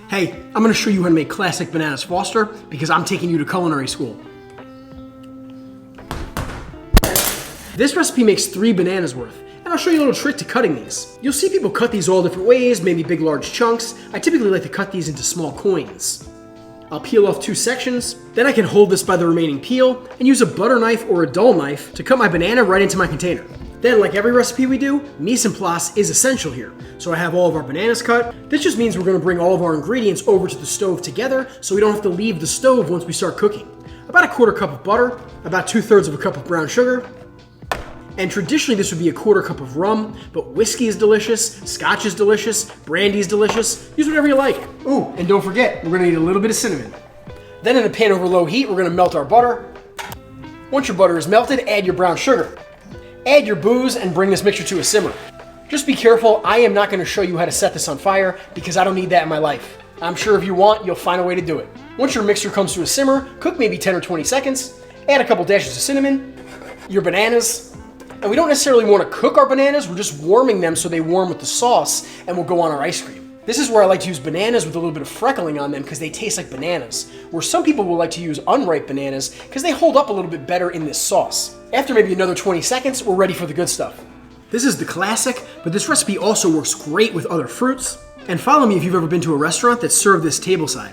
Hey, I'm gonna show you how to make classic bananas Foster because I'm taking you to culinary school. This recipe makes 3 bananas worth, and I'll show you a little trick to cutting these. You'll see people cut these all different ways, maybe big large chunks. I typically like to cut these into small coins. I'll peel off 2 sections, then I can hold this by the remaining peel and use a butter knife or a dull knife to cut my banana right into my container. Then, like every recipe we do, mise en place is essential here. So I have all of our bananas cut. This just means we're gonna bring all of our ingredients over to the stove together so we don't have to leave the stove once we start cooking. About a 1/4 cup of butter, about 2/3 of a cup of brown sugar, and traditionally this would be a 1/4 cup of rum, but whiskey is delicious, scotch is delicious, brandy is delicious. Use whatever you like. Ooh, and don't forget, we're gonna need a little bit of cinnamon. Then in a pan over low heat, we're gonna melt our butter. Once your butter is melted, add your brown sugar. Add your booze and bring this mixture to a simmer. Just be careful, I am not gonna show you how to set this on fire because I don't need that in my life. I'm sure if you want, you'll find a way to do it. Once your mixture comes to a simmer, cook maybe 10 or 20 seconds, add a couple dashes of cinnamon, your bananas, and we don't necessarily want to cook our bananas, we're just warming them so they warm with the sauce and will go on our ice cream. This is where I like to use bananas with a little bit of freckling on them because they taste like bananas, where some people will like to use unripe bananas because they hold up a little bit better in this sauce. After maybe another 20 seconds, we're ready for the good stuff. This is the classic, but this recipe also works great with other fruits. And follow me if you've ever been to a restaurant that served this tableside.